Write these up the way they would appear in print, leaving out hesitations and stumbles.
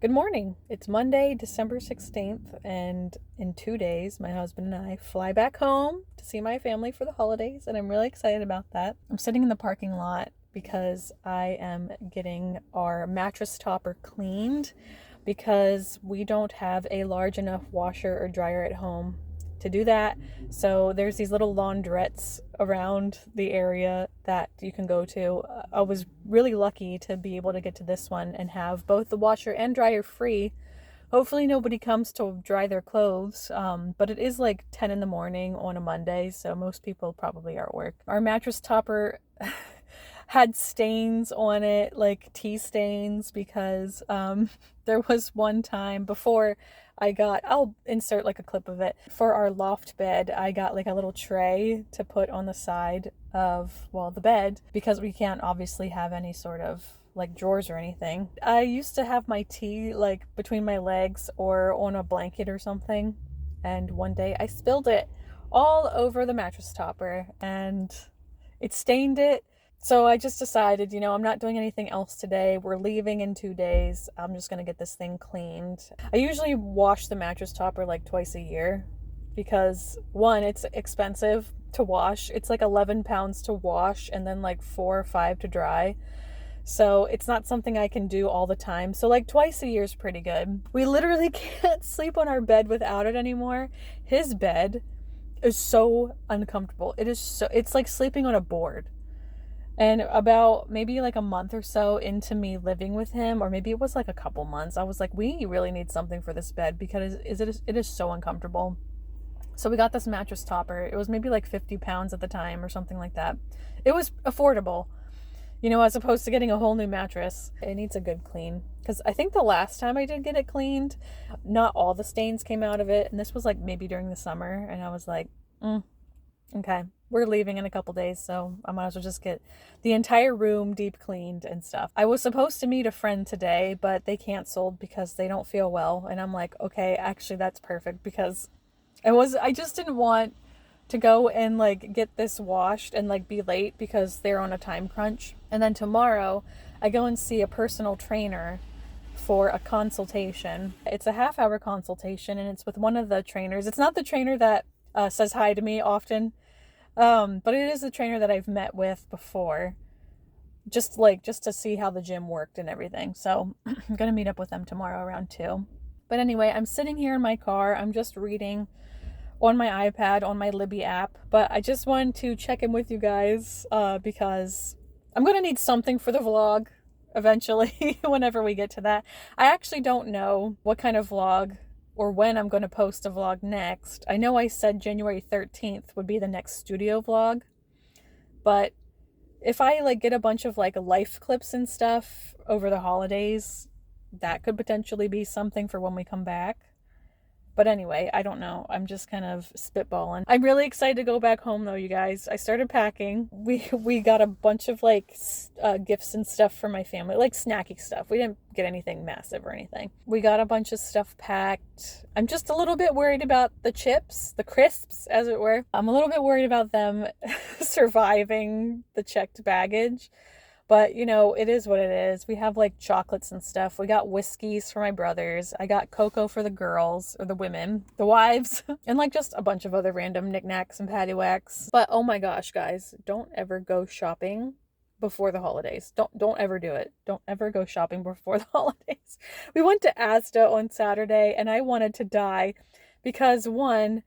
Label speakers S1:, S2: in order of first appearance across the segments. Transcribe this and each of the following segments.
S1: Good morning. It's Monday, December 16th, and in 2 days, my husband and I fly back home to see my family for the holidays, and I'm really excited about that. I'm sitting in the parking lot because I am getting our mattress topper cleaned because we don't have a large enough washer or dryer at home to do that. So there's these little laundrettes around the area that you can go to. I was really lucky to be able to get to this one and have both the washer and dryer free. Hopefully nobody comes to dry their clothes, but it is like 10 in the morning on a Monday, so most people probably are at work. Our mattress topper had stains on it, like tea stains, because there was one time before I'll insert like a clip of it. For our loft bed, I got like a little tray to put on the side of, well, the bed, because we can't obviously have any sort of like drawers or anything. I used to have my tea like between my legs or on a blanket or something, and one day I spilled it all over the mattress topper and it stained it. So I just decided, I'm not doing anything else today. We're leaving in 2 days. I'm just going to get this thing cleaned. I usually wash the mattress topper like twice a year because, one, it's expensive to wash. It's like 11 pounds to wash and then like 4 or 5 to dry. So it's not something I can do all the time. So like twice a year is pretty good. We literally can't sleep on our bed without it anymore. His bed is so uncomfortable. It's like sleeping on a board. And about maybe like a month or so into me living with him, or maybe it was like a couple months, I was like, we really need something for this bed because it is so uncomfortable. So we got this mattress topper. It was maybe like 50 pounds at the time or something like that. It was affordable, as opposed to getting a whole new mattress. It needs a good clean because I think the last time I did get it cleaned, not all the stains came out of it. And this was like maybe during the summer. And I was like, okay, we're leaving in a couple days, so I might as well just get the entire room deep cleaned and stuff. I was supposed to meet a friend today, but they canceled because they don't feel well. And I'm like, okay, actually that's perfect because I just didn't want to go and like get this washed and like be late because they're on a time crunch. And then tomorrow I go and see a personal trainer for a consultation. It's a half-hour consultation and it's with one of the trainers. It's not the trainer that says hi to me often. But it is a trainer that I've met with before, just to see how the gym worked and everything. So I'm going to meet up with them tomorrow around 2. But anyway, I'm sitting here in my car. I'm just reading on my iPad, on my Libby app. But I just wanted to check in with you guys, because I'm going to need something for the vlog eventually, whenever we get to that. I actually don't know what kind of vlog or when I'm going to post a vlog next. I know I said January 13th would be the next studio vlog, but if I like get a bunch of like life clips and stuff over the holidays, that could potentially be something for when we come back. But anyway, I don't know. I'm just kind of spitballing. I'm really excited to go back home though, you guys. I started packing. We got a bunch of like gifts and stuff for my family, like snacky stuff. We didn't get anything massive or anything. We got a bunch of stuff packed. I'm just a little bit worried about the chips, the crisps, as it were. I'm a little bit worried about them surviving the checked baggage. But, it is what it is. We have like chocolates and stuff. We got whiskeys for my brothers. I got cocoa for the girls, or the women, the wives, and like just a bunch of other random knickknacks and paddywhacks. But oh my gosh, guys, don't ever go shopping before the holidays. Don't ever do it. Don't ever go shopping before the holidays. We went to Asda on Saturday and I wanted to die because, one,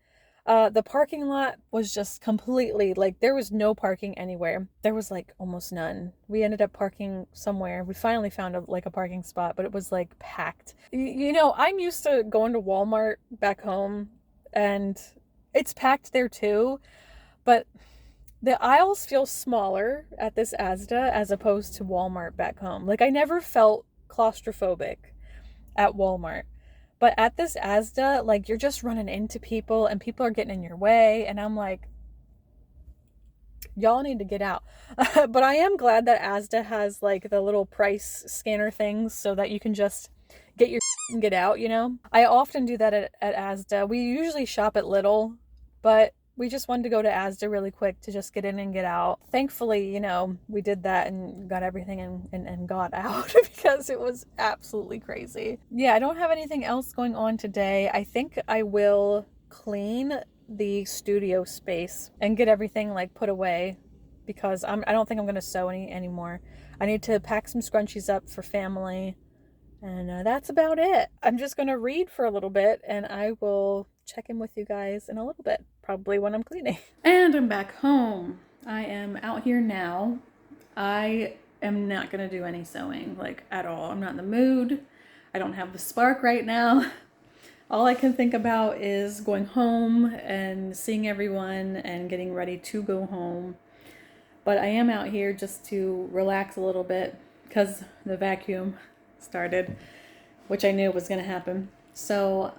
S1: the parking lot was just completely, like, there was no parking anywhere. There was like almost none. We ended up parking somewhere. We finally found a parking spot, but it was like packed. I'm used to going to Walmart back home and it's packed there too, but the aisles feel smaller at this Asda as opposed to Walmart back home. Like, I never felt claustrophobic at Walmart. But at this Asda, like, you're just running into people and people are getting in your way. And I'm like, y'all need to get out. But I am glad that Asda has like the little price scanner things so that you can just get your and get out, I often do that at Asda. We usually shop at Lidl, but we just wanted to go to Asda really quick to just get in and get out. Thankfully, you know, we did that and got everything and got out because it was absolutely crazy. Yeah, I don't have anything else going on today. I think I will clean the studio space and get everything like put away because I don't think I'm gonna sew anymore. I need to pack some scrunchies up for family, and that's about it. I'm just gonna read for a little bit, and I will check in with you guys in a little bit, probably when I'm cleaning. And I'm back home. I am out here now. I am not gonna do any sewing, like, at all. I'm not in the mood. I don't have the spark right now. All I can think about is going home and seeing everyone and getting ready to go home. But I am out here just to relax a little bit because the vacuum started, which I knew was going to happen. So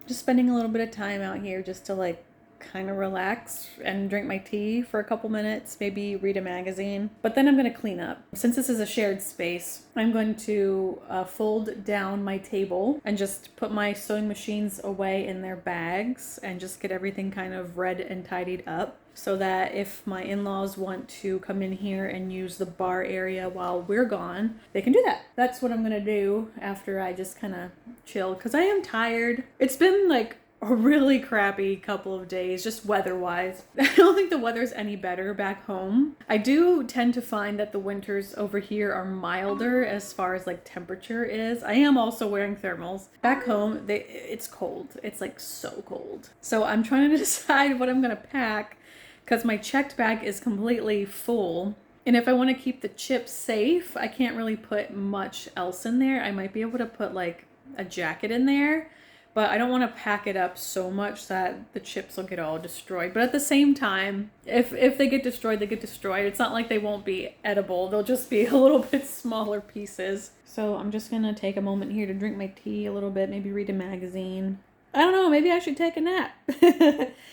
S1: just spending a little bit of time out here just to like kind of relax and drink my tea for a couple minutes, maybe read a magazine. But then I'm going to clean up. Since this is a shared space, I'm going to fold down my table and just put my sewing machines away in their bags and just get everything kind of read and tidied up so that if my in-laws want to come in here and use the bar area while we're gone, they can do that. That's what I'm going to do after I just kind of chill because I am tired. It's been like a really crappy couple of days, just weather-wise. I don't think the weather's any better back home. I do tend to find that the winters over here are milder as far as like temperature is. I am also wearing thermals. Back home, it's cold. It's like so cold. So I'm trying to decide what I'm gonna pack because my checked bag is completely full. And if I want to keep the chips safe, I can't really put much else in there. I might be able to put like a jacket in there, but I don't want to pack it up so much that the chips will get all destroyed. But at the same time, if they get destroyed, they get destroyed. It's not like they won't be edible. They'll just be a little bit smaller pieces. So I'm just going to take a moment here to drink my tea a little bit, maybe read a magazine. I don't know, maybe I should take a nap.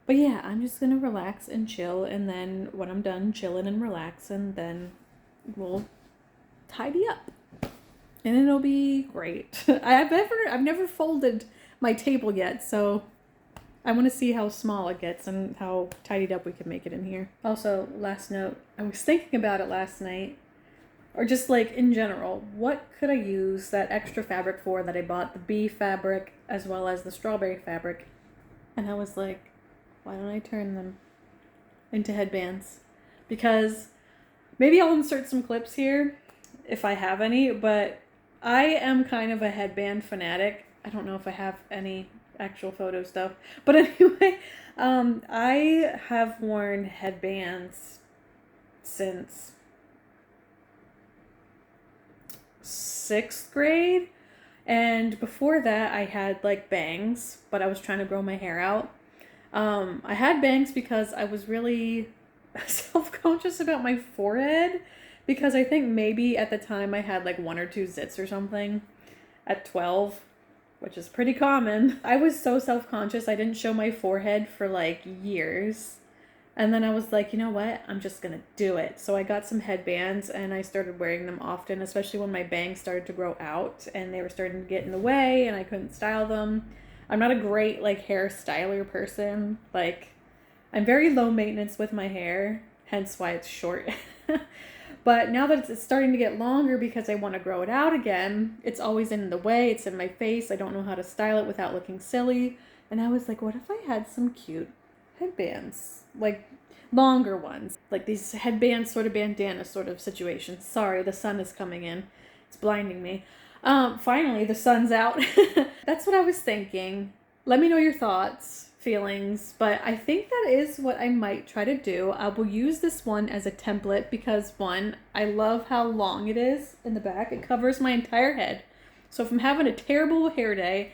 S1: But yeah, I'm just going to relax and chill. And then when I'm done chilling and relaxing, then we'll tidy up. And it'll be great. I've never folded my table yet, so I want to see how small it gets and how tidied up we can make it in here. Also, last note, I was thinking about it last night, or just like in general, what could I use that extra fabric for that I bought, the bee fabric as well as the strawberry fabric, and I was like, why don't I turn them into headbands? Because maybe I'll insert some clips here if I have any, but I am kind of a headband fanatic. I don't know if I have any actual photo stuff, but anyway, I have worn headbands since 6th grade, and before that I had like bangs, but I was trying to grow my hair out. I had bangs because I was really self-conscious about my forehead, because I think maybe at the time I had like 1 or 2 zits or something at 12, which is pretty common. I was so self-conscious, I didn't show my forehead for like years. And then I was like, you know what? I'm just gonna do it. So I got some headbands and I started wearing them often, especially when my bangs started to grow out and they were starting to get in the way and I couldn't style them. I'm not a great like hair styler person. Like, I'm very low maintenance with my hair, hence why it's short. But now that it's starting to get longer because I want to grow it out again, it's always in the way, it's in my face, I don't know how to style it without looking silly. And I was like, what if I had some cute headbands? Like, longer ones. Like these headbands, sort of bandana sort of situations. Sorry, the sun is coming in. It's blinding me. Finally, the sun's out. That's what I was thinking. Let me know your thoughts, feelings, but I think that is what I might try to do. I will use this one as a template because, one, I love how long it is in the back. It covers my entire head. So if I'm having a terrible hair day,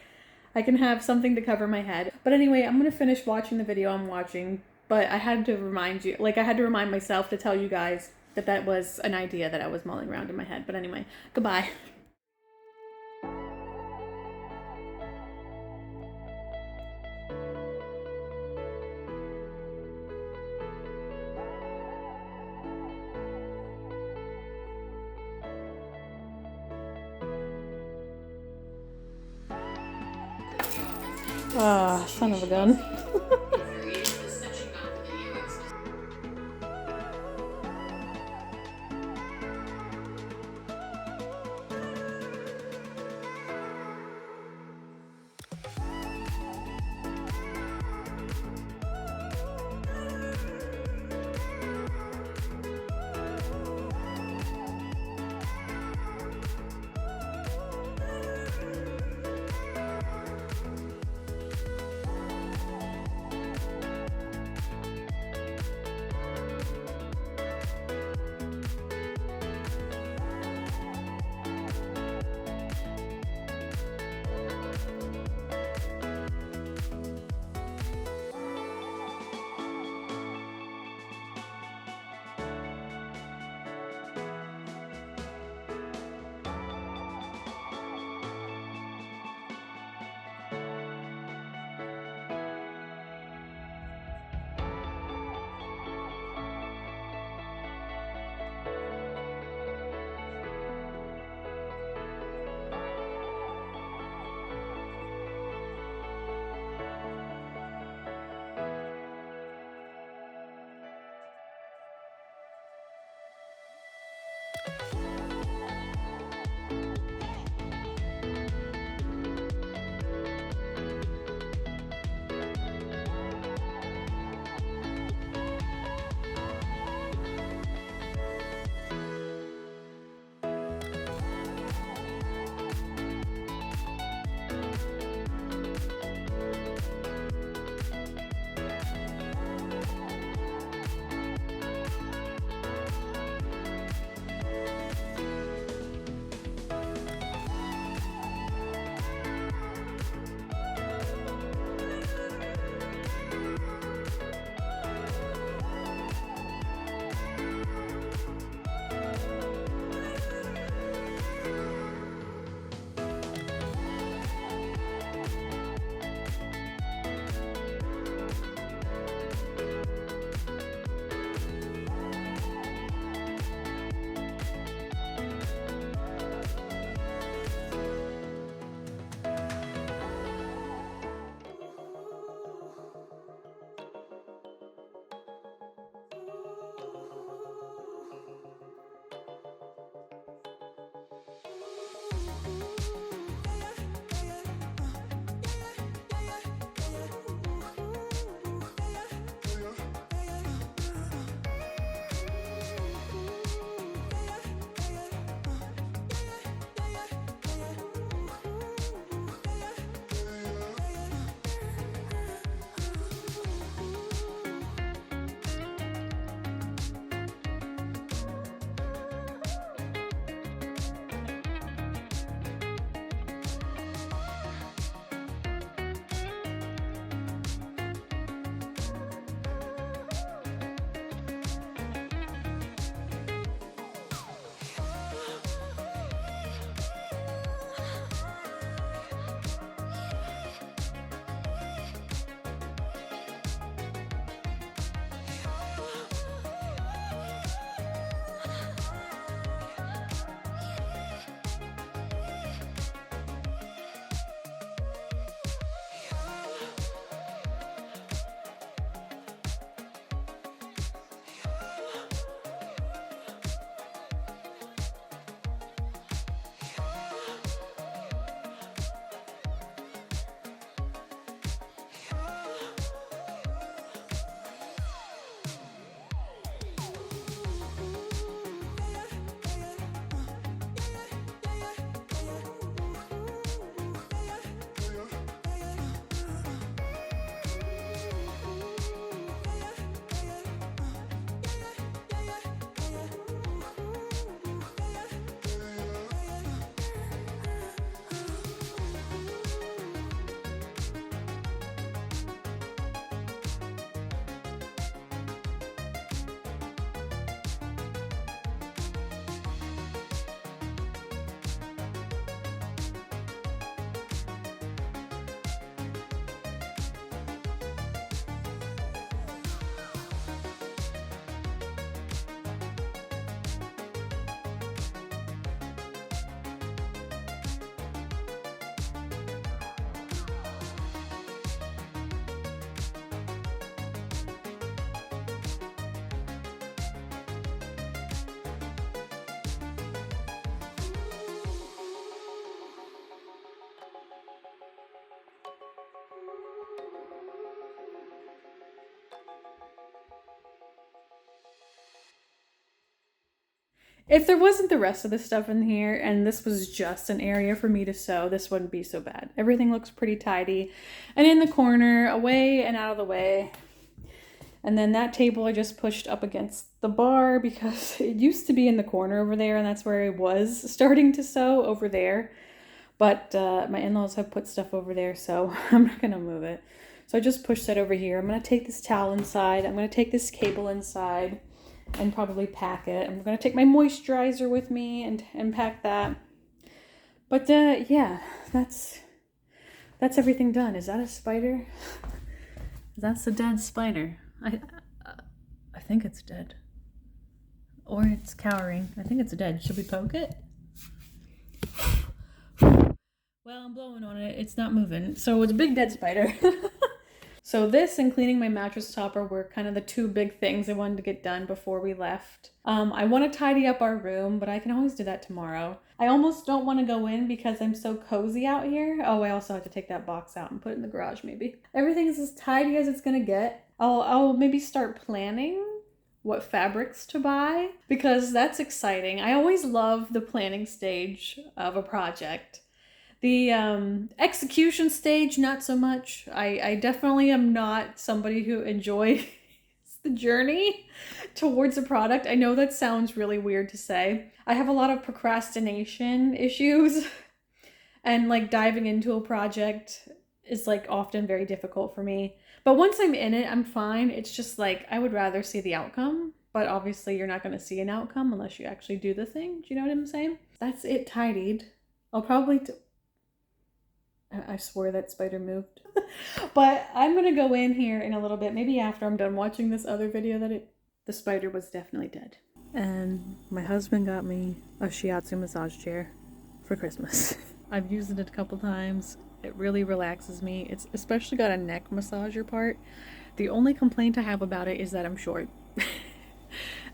S1: I can have something to cover my head. But anyway, I'm going to finish watching the video I'm watching, but I had to remind you, like I had to remind myself to tell you guys that that was an idea that I was mulling around in my head. But anyway, goodbye. Ah, son of a gun. If there wasn't the rest of the stuff in here and this was just an area for me to sew, this wouldn't be so bad. Everything looks pretty tidy. And in the corner, away and out of the way. And then that table I just pushed up against the bar because it used to be in the corner over there, and that's where I was starting to sew, over there. But my in-laws have put stuff over there, so I'm not gonna move it. So I just pushed that over here. I'm gonna take this towel inside. I'm gonna take this cable inside and probably pack it. I'm gonna take my moisturizer with me and pack that. But yeah, that's everything done. Is that a spider? That's a dead spider. I think it's dead. Or it's cowering. I think it's dead. Should we poke it? Well, I'm blowing on it. It's not moving. So it's a big dead spider. So this and cleaning my mattress topper were kind of the two big things I wanted to get done before we left. I want to tidy up our room, but I can always do that tomorrow. I almost don't want to go in because I'm so cozy out here. Oh, I also have to take that box out and put it in the garage maybe. Everything is as tidy as it's going to get. I'll maybe start planning what fabrics to buy because that's exciting. I always love the planning stage of a project. The execution stage, not so much. I definitely am not somebody who enjoys the journey towards a product. I know that sounds really weird to say. I have a lot of procrastination issues and like diving into a project is like often very difficult for me. But once I'm in it, I'm fine. It's just like I would rather see the outcome. But obviously you're not going to see an outcome unless you actually do the thing. Do you know what I'm saying? That's it tidied. I'll probably... I swear that spider moved. But I'm going to go in here in a little bit. Maybe after I'm done watching this other video that the spider was definitely dead. And my husband got me a shiatsu massage chair for Christmas. I've used it a couple times. It really relaxes me. It's especially got a neck massager part. The only complaint I have about it is that I'm short.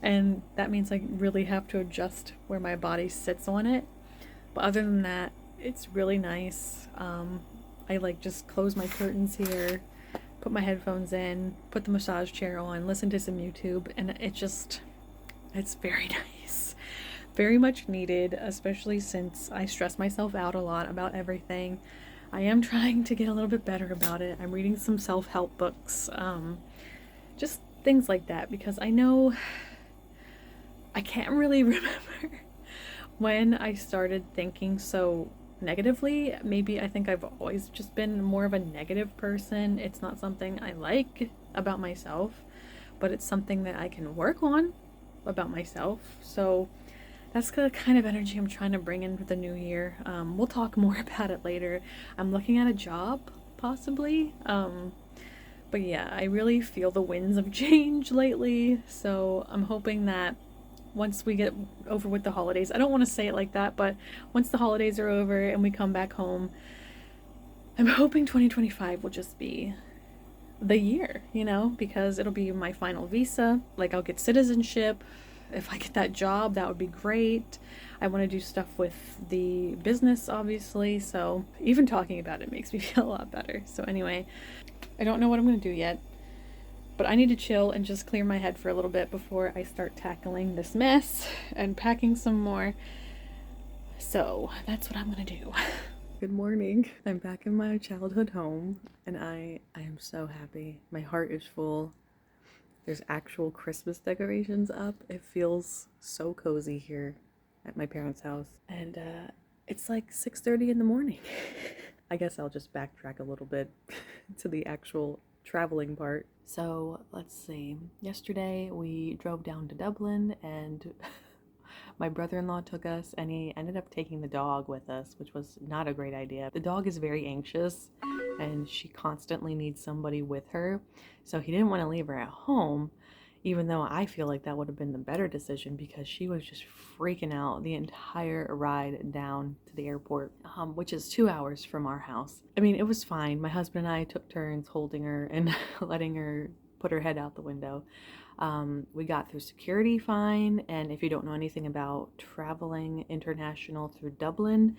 S1: And that means I really have to adjust where my body sits on it. But other than that, it's really nice. I like just close my curtains here, put my headphones in, put the massage chair on, listen to some YouTube, and it's very nice. Very much needed, especially since I stress myself out a lot about everything. I am trying to get a little bit better about it. I'm reading some self-help books, just things like that, because I know I can't really remember when I started thinking so negatively. Maybe I think I've always just been more of a negative person. It's not something I like about myself, but it's something that I can work on about myself. So that's the kind of energy I'm trying to bring into the new year. We'll talk more about it later. I'm looking at a job, possibly. But yeah, I really feel the winds of change lately. So I'm hoping that once we get over with the holidays, I don't want to say it like that, but once the holidays are over and we come back home, I'm hoping 2025 will just be the year, you know, because it'll be my final visa. Like, I'll get citizenship. If I get that job, that would be great. I want to do stuff with the business, obviously, so even talking about it makes me feel a lot better. So anyway, I don't know what I'm going to do yet, but I need to chill and just clear my head for a little bit before I start tackling this mess and packing some more. So that's what I'm going to do. Good morning. I'm back in my childhood home and I am so happy. My heart is full. There's actual Christmas decorations up. It feels so cozy here at my parents' house. And it's like 6:30 in the morning. I guess I'll just backtrack a little bit to the actual traveling part. So let's see. Yesterday we drove down to Dublin and my brother-in-law took us and he ended up taking the dog with us, which was not a great idea. The dog is very anxious and she constantly needs somebody with her. So he didn't want to leave her at home, even though I feel like that would have been the better decision because she was just freaking out the entire ride down to the airport, which is 2 hours from our house. I mean, it was fine. My husband and I took turns holding her and letting her put her head out the window. We got through security fine, and if you don't know anything about traveling international through Dublin,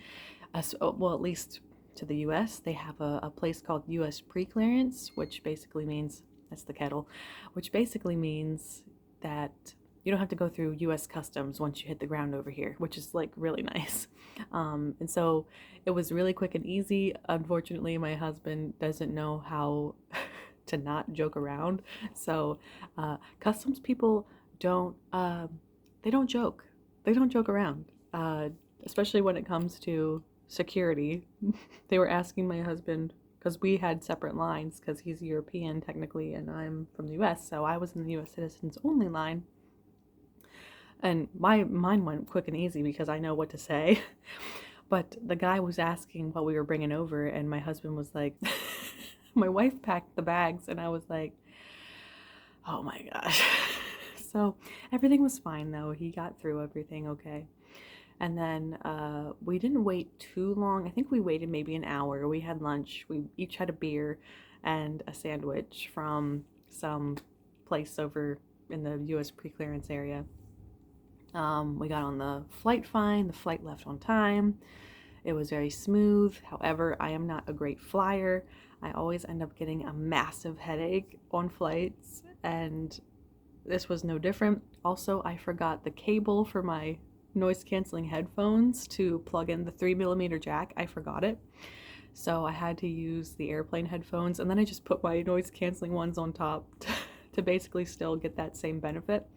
S1: well, at least to the US, they have a place called US pre-clearance, which basically means, that's the kettle, which basically means that you don't have to go through US customs once you hit the ground over here, which is like really nice. And so it was really quick and easy. Unfortunately, my husband doesn't know how to not joke around. So customs people don't they don't joke. They don't joke around, especially when it comes to security. They were asking my husband, because we had separate lines, because he's European technically and I'm from the US, so I was in the US citizens only line. And mine went quick and easy because I know what to say. But the guy was asking what we were bringing over, and my husband was like, my wife packed the bags, and I was like, oh my gosh. So everything was fine though. He got through everything okay. And then we didn't wait too long. I think we waited maybe an hour. We had lunch. We each had a beer and a sandwich from some place over in the US pre-clearance area. We got on the flight fine. The flight left on time. It was very smooth. However, I am not a great flyer. I always end up getting a massive headache on flights, and this was no different. Also, I forgot the cable for my noise canceling headphones to plug in the 3mm jack. I forgot it. So I had to use the airplane headphones, and then I just put my noise canceling ones on top to basically still get that same benefit.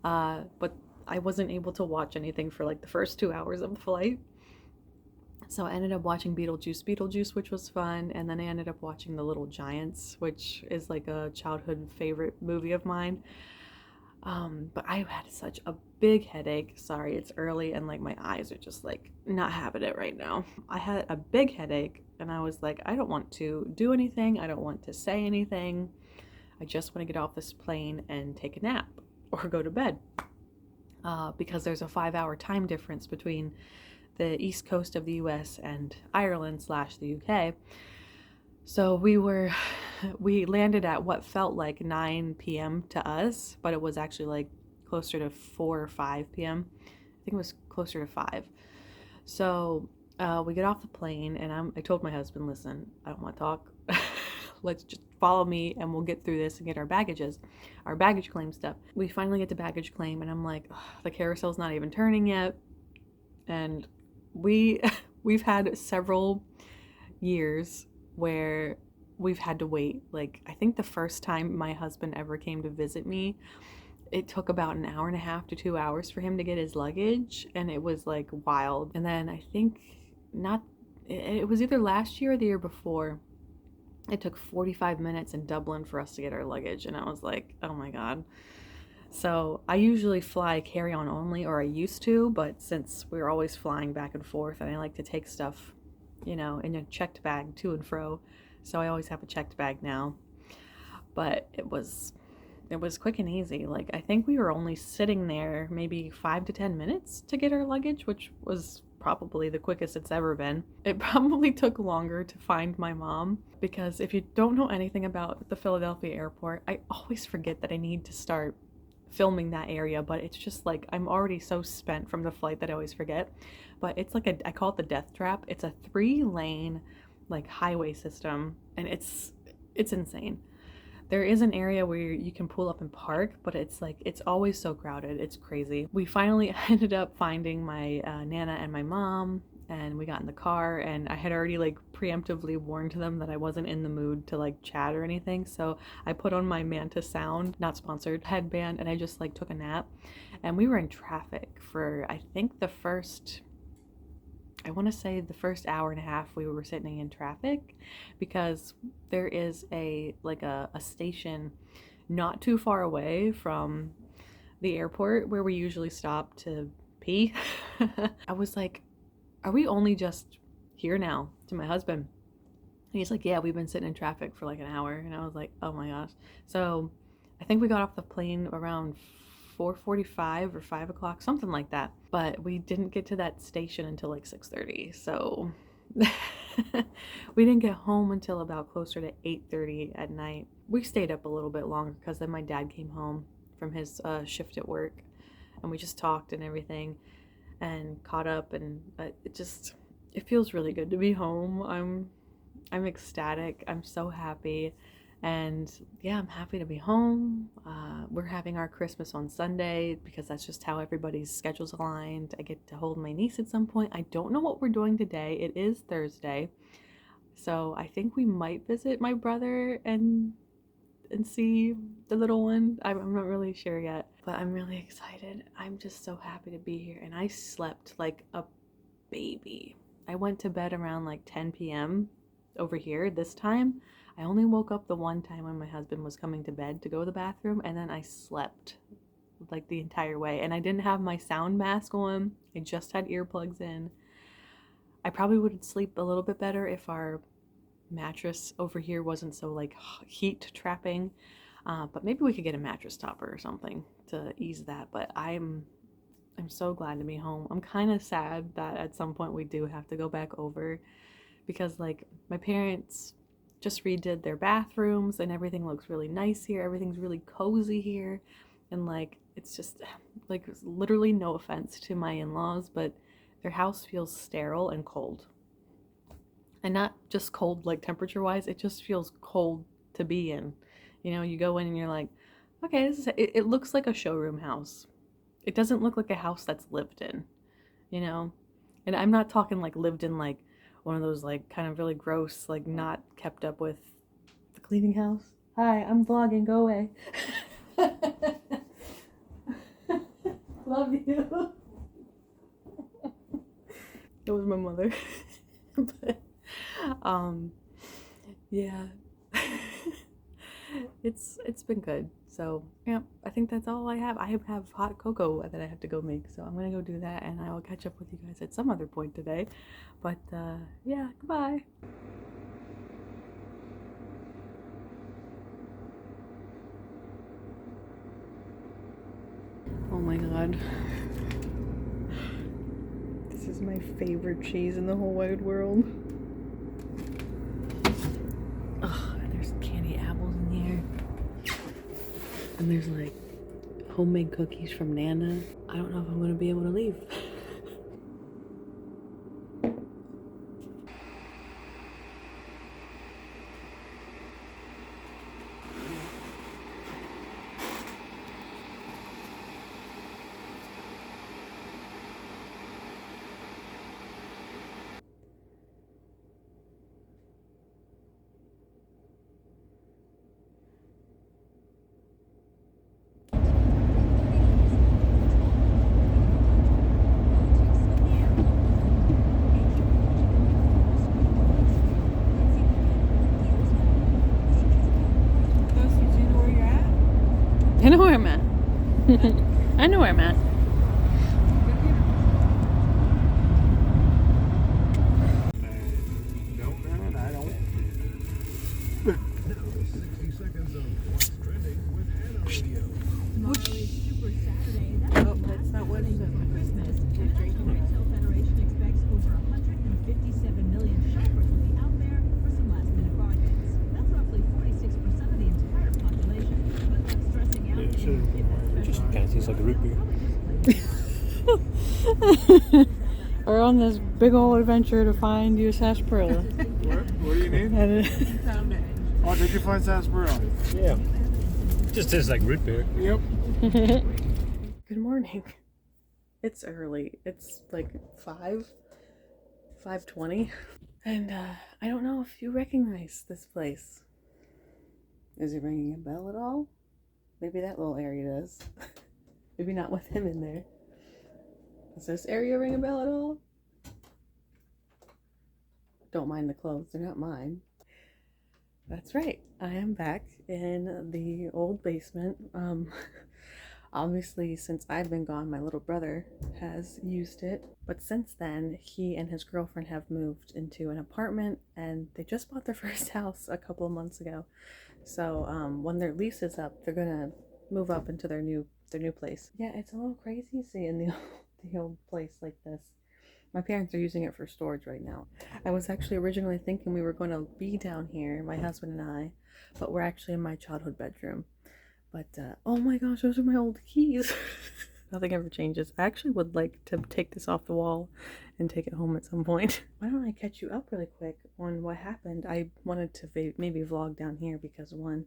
S1: But I wasn't able to watch anything for like the first 2 hours of the flight. So I ended up watching Beetlejuice, which was fun. And then I ended up watching The Little Giants, which is like a childhood favorite movie of mine. But I had such a big headache. Sorry, it's early and like my eyes are just like not having it right now. I had a big headache and I was like, I don't want to do anything. I don't want to say anything. I just want to get off this plane and take a nap or go to bed. Because there's a 5-hour time difference between the east coast of the US and Ireland / the UK. So we landed at what felt like 9 p.m. to us, but it was actually like closer to 4 or 5 p.m. I think it was closer to 5. So we get off the plane and I told my husband, listen, I don't want to talk. Let's just follow me and we'll get through this and get our baggage claim stuff. We finally get to baggage claim and I'm like, the carousel's not even turning yet. And we've had several years where we've had to wait. Like, I think the first time my husband ever came to visit me, it took about an hour and a half to 2 hours for him to get his luggage, and it was like wild. And then I think it was either last year or the year before, it took 45 minutes in Dublin for us to get our luggage, and I was like, oh my god. So I usually fly carry-on only, or I used to, but since we're always flying back and forth and I like to take stuff, in a checked bag to and fro, so I always have a checked bag now. But it was quick and easy. Like, I think we were only sitting there maybe 5 to 10 minutes to get our luggage, which was probably the quickest it's ever been. It probably took longer to find my mom, because if you don't know anything about the Philadelphia airport, I always forget that I need to start filming that area, but it's just like I'm already so spent from the flight that I always forget. But it's like I call it the death trap. It's a 3-lane like highway system, and it's insane. There is an area where you can pull up and park, but it's always so crowded. It's crazy. We finally ended up finding my Nana and my mom, and we got in the car, and I had already like preemptively warned them that I wasn't in the mood to like chat or anything. So I put on my Manta Sound, not sponsored, headband, and I just like took a nap. And we were in traffic for, I think the first hour and a half we were sitting in traffic, because there is a station not too far away from the airport where we usually stop to pee. I was like, are we only just here now, to my husband? And he's like, yeah, we've been sitting in traffic for like an hour. And I was like, oh my gosh. So I think we got off the plane around 4:45 or 5 o'clock, something like that. But we didn't get to that station until like 6:30. So we didn't get home until about closer to 8:30 at night. We stayed up a little bit longer because then my dad came home from his shift at work, and we just talked and everything and caught up, and it feels really good to be home. I'm ecstatic. I'm so happy. And yeah, I'm happy to be home. We're having our Christmas on Sunday because that's just how everybody's schedules aligned. I get to hold my niece at some point. I don't know what we're doing today. It is Thursday. So I think we might visit my brother and see the little one. I'm not really sure yet, but I'm really excited. I'm just so happy to be here. And I slept like a baby. I went to bed around like 10 p.m. over here this time. I only woke up the one time when my husband was coming to bed to go to the bathroom, and then I slept like the entire way. And I didn't have my sound mask on. I just had earplugs in. I probably would sleep a little bit better if our mattress over here wasn't so like heat trapping. But maybe we could get a mattress topper or something to ease that. But I'm so glad to be home. I'm kind of sad that at some point we do have to go back over because like my parents just redid their bathrooms and everything looks really nice here. Everything's really cozy here. And like, it's just like, literally no offense to my in-laws, but their house feels sterile and cold. And not just cold like temperature wise, it just feels cold to be in. You know, you go in and you're like, okay, it looks like a showroom house. It doesn't look like a house that's lived in, you know? And I'm not talking like lived in like one of those like kind of really gross, like not kept up with the cleaning house. Hi, I'm vlogging, go away. Love you. It was my mother. But, yeah. It's been good. So yeah, I think that's all I have. I have hot cocoa that I have to go make, so I'm gonna go do that, and I will catch up with you guys at some other point today. But yeah, goodbye. Oh my god. This is my favorite cheese in the whole wide world. Ugh, and there's candy apples in here. And there's like homemade cookies from Nana. I don't know if I'm gonna be able to leave. I know where I'm at. I know where I'm at.
S2: I don't. 60 seconds of what's trending with Hannah Radio.
S3: Tomorrow is Super Saturday. That's
S1: Oh, that's not what it says.
S3: Christmas. The National Retail Federation expects over 157 million shoppers will be out there for some last-minute bargains. That's roughly 46% of the entire population. But they're stressing out
S2: Yeah, sure. Just kind of tastes like a root beer.
S1: We're on this big old adventure to find you sarsaparilla.
S2: What do you need? Oh, did you find sarsaparilla? Yeah. Just tastes like root beer. Yep.
S1: Good morning. It's early. It's like 5:20. And I don't know if you recognize this place. Is it ringing a bell at all? Maybe that little area does. Maybe not with him in there. Does this area ring a bell at all? Don't mind the clothes, they're not mine. That's right, I am back in the old basement. Obviously, since I've been gone, my little brother has used it. But since then, he and his girlfriend have moved into an apartment, and they just bought their first house a couple of months ago. So when their lease is up, they're gonna move up into their new place. Yeah, it's a little crazy seeing the old place like this. My parents are using it for storage right now. I was actually originally thinking we were going to be down here, my husband and I, but we're actually in my childhood bedroom. But oh my gosh, those are my old keys. Nothing ever changes. I actually would like to take this off the wall and take it home at some point. Why don't I catch you up really quick on what happened? I wanted to maybe vlog down here because one,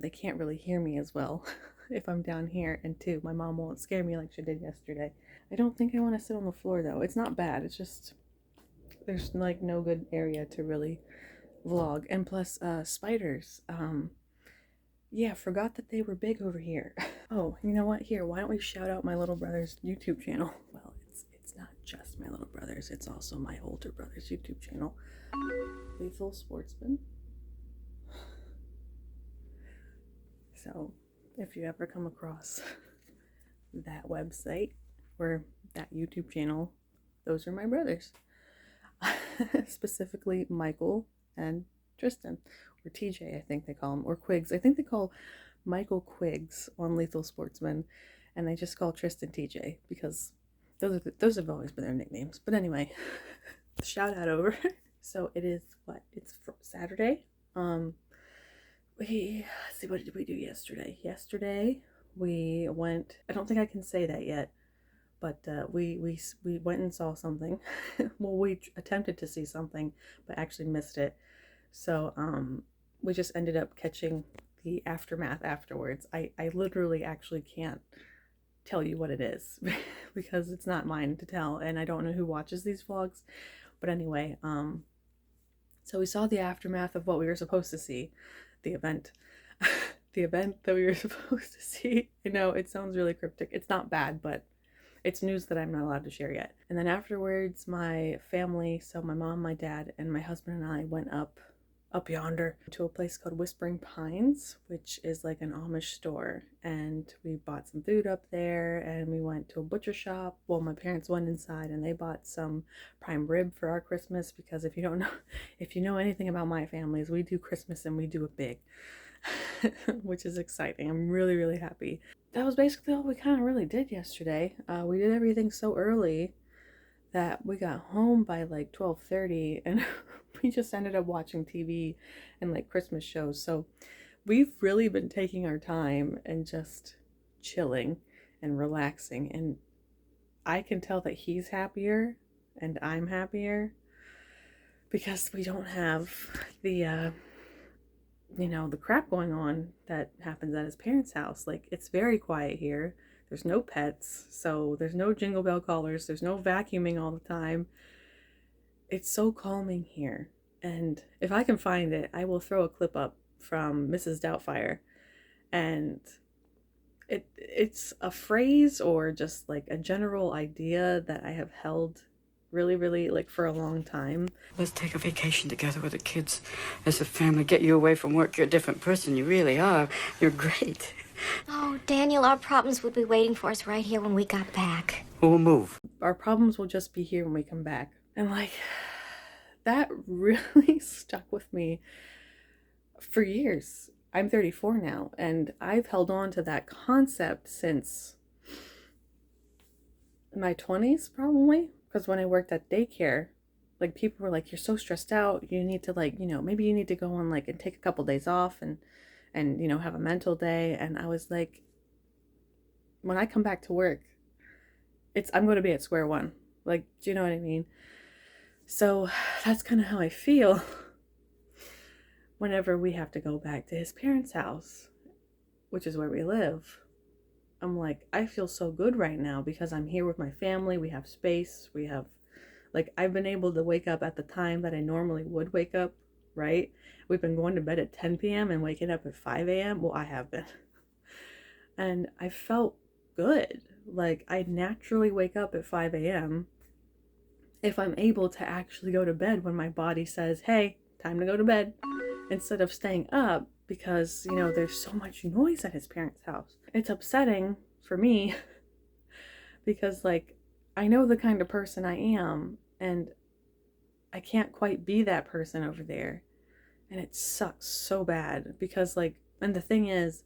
S1: they can't really hear me as well if I'm down here, and two, my mom won't scare me like she did yesterday. I don't think I want to sit on the floor though. It's not bad. It's just there's like no good area to really vlog, and plus spiders. Yeah, forgot that they were big over here. Oh, you know what? Here, why don't we shout out my little brother's YouTube channel? Well, it's not just my little brother's, it's also my older brother's YouTube channel. Lethal Sportsman. So, if you ever come across that website or that YouTube channel, those are my brothers. Specifically Michael and Tristan, or TJ, I think they call him, or Quiggs. I think they call Michael Quiggs on Lethal Sportsman, and they just call Tristan TJ because those have always been their nicknames. But anyway, shout out over. So it is what? It's Saturday. Let's see, what did we do yesterday? Yesterday we went. I don't think I can say that yet. But we went and saw something. Well, we attempted to see something, but actually missed it. So we just ended up catching the aftermath afterwards. I literally actually can't tell you what it is because it's not mine to tell, and I don't know who watches these vlogs. But anyway, so we saw the aftermath of what we were supposed to see, the event. The event that we were supposed to see. I know it sounds really cryptic. It's not bad, but it's news that I'm not allowed to share yet. And then afterwards, my family, so my mom, my dad, and my husband and I went up yonder to a place called Whispering Pines, which is like an Amish store. And we bought some food up there, and we went to a butcher shop. Well, my parents went inside and they bought some prime rib for our Christmas, because if you know anything about my families, we do Christmas and we do it big. Which is exciting. I'm really, really happy. That was basically all we kind of really did yesterday. We did everything so early that we got home by like 12:30, and we just ended up watching TV and like Christmas shows. So we've really been taking our time and just chilling and relaxing, and I can tell that he's happier and I'm happier because we don't have the the crap going on that happens at his parents' house. Like, it's very quiet here. There's no pets, so there's no jingle bell callers, there's no vacuuming all the time. It's so calming here. And if I can find it, I will throw a clip up from Mrs. Doubtfire. And it's a phrase or just like a general idea that I have held really, really, like, for a long time.
S4: Let's take a vacation together with the kids as a family. Get you away from work. You're a different person. You really are. You're great.
S5: Oh, Daniel, our problems would be waiting for us right here when we got back.
S4: We'll move.
S1: Our problems will just be here when we come back. And like, that really stuck with me for years. I'm 34 now, and I've held on to that concept since my 20s, probably. Because when I worked at daycare, like, people were like, you're so stressed out, you need to, like, maybe you need to go on, like, and take a couple days off and have a mental day. And I was like, when I come back to work, I'm going to be at square one. Like, do you know what I mean? So that's kind of how I feel whenever we have to go back to his parents' house, which is where we live. I'm like, I feel so good right now because I'm here with my family. We have space. We have, like, I've been able to wake up at the time that I normally would wake up, right? We've been going to bed at 10 p.m. and waking up at 5 a.m. Well, I have been. And I felt good. Like, I naturally wake up at 5 a.m. if I'm able to actually go to bed when my body says, hey, time to go to bed, instead of staying up because, there's so much noise at his parents' house. It's upsetting for me because, like, I know the kind of person I am, and I can't quite be that person over there. And it sucks so bad because, like, and the thing is,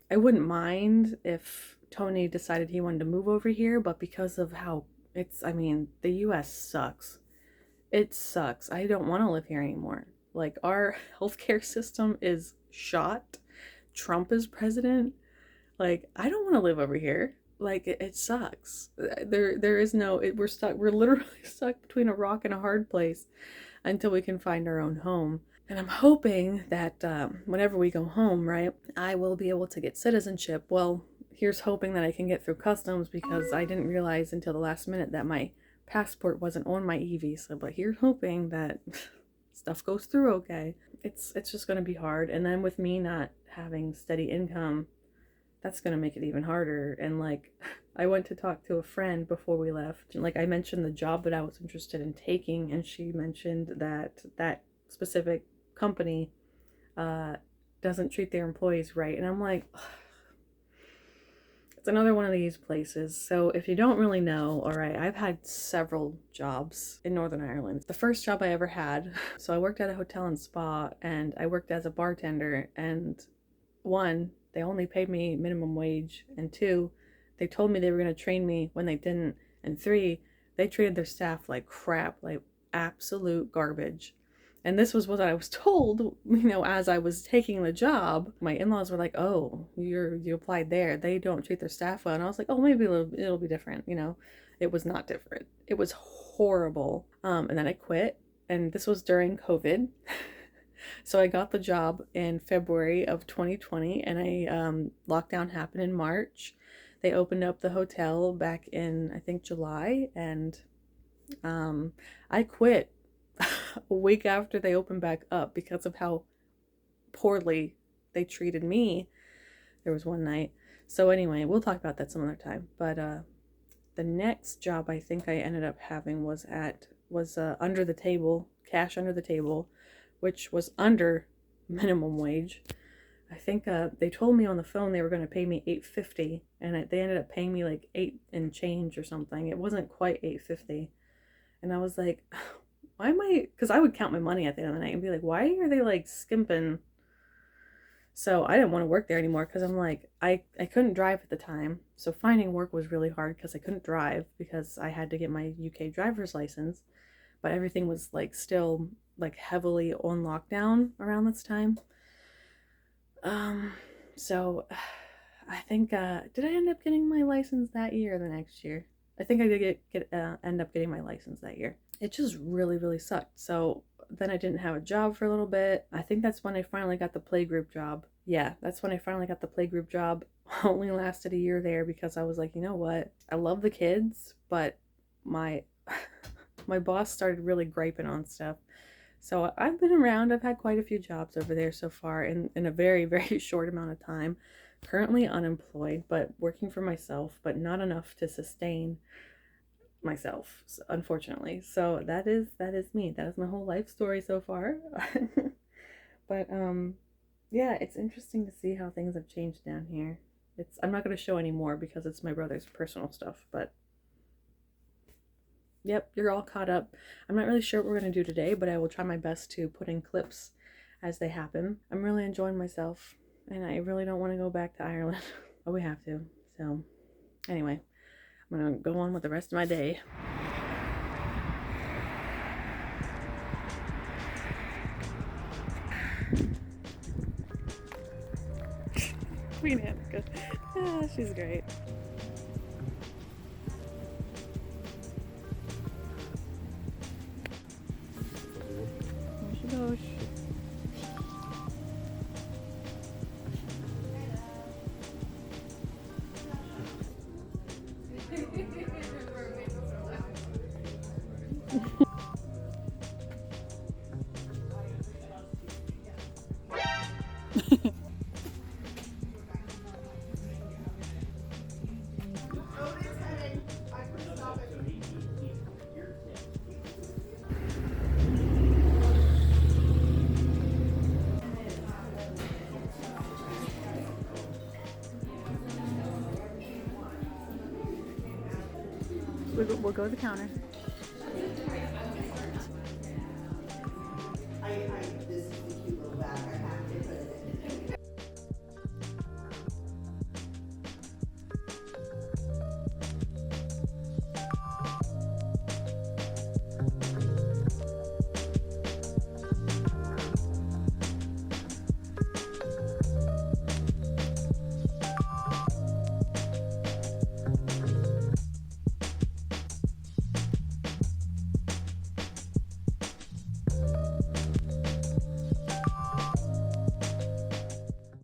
S1: I wouldn't mind if Tony decided he wanted to move over here, but because of how the US sucks. It sucks. I don't want to live here anymore. Like, our healthcare system is shot. Trump is president. Like, I don't want to live over here. like it sucks. There is no, we're stuck, we're literally stuck between a rock and a hard place until we can find our own home. And I'm hoping that whenever we go home, right, I will be able to get citizenship. Well, here's hoping that I can get through customs, because I didn't realize until the last minute that my passport wasn't on my e-visa. But here's hoping that stuff goes through okay. It's just going to be hard. And then with me not having steady income, that's going to make it even harder. And like, I went to talk to a friend before we left. Like, I mentioned the job that I was interested in taking, and she mentioned that that specific company doesn't treat their employees right. And I'm like, ugh, it's another one of these places. So if you don't really know, all right, I've had several jobs in Northern Ireland. The first job I ever had, so I worked at a hotel and spa, and I worked as a bartender, and one, they only paid me minimum wage, and two, they told me they were going to train me when they didn't, and three, they treated their staff like crap, like absolute garbage. And this was what I was told, you know, as I was taking the job. My in-laws were like, oh, you applied there, they don't treat their staff well. And I was like, oh, maybe it'll be different, you know. It was not different. It was horrible. And then I quit, and this was during COVID. So I got the job in February of 2020, and lockdown happened in March. They opened up the hotel back in, I think, July, and I quit a week after they opened back up because of how poorly they treated me. There was one night. So anyway, we'll talk about that some other time. But the next job I think I ended up having was under the table, cash under the table, which was under minimum wage. I think they told me on the phone they were going to pay me $8.50, and they ended up paying me like $8 and change or something. It wasn't quite $8.50, and I was like, why am I? Because I would count my money at the end of the night and be like, why are they like skimping? So I didn't want to work there anymore, because I'm like, I couldn't drive at the time, so finding work was really hard because I couldn't drive, because I had to get my UK driver's license, but everything was like still like heavily on lockdown around this time. So I think did I end up getting my license that year or the next year? I think I did end up getting my license that year. It just really sucked. So then I didn't have a job for a little bit. I think that's when I finally got the playgroup job. Yeah, that's when I finally got the playgroup job. Only lasted a year there because I was like, you know what? I love the kids, but my boss started really griping on stuff. So I've been around. I've had quite a few jobs over there so far in a very short amount of time. Currently unemployed, but working for myself, but not enough to sustain myself, unfortunately. So that is me. That is my whole life story so far. But yeah, it's interesting to see how things have changed down here. I'm not going to show any more because it's my brother's personal stuff, but yep, you're all caught up. I'm not really sure what we're going to do today, but I will try my best to put in clips as they happen. I'm really enjoying myself, and I really don't want to go back to Ireland, but we have to. So anyway, I'm going to go on with the rest of my day. Queen Annika. Ah, she's great. There she goes. We'll go to the counter.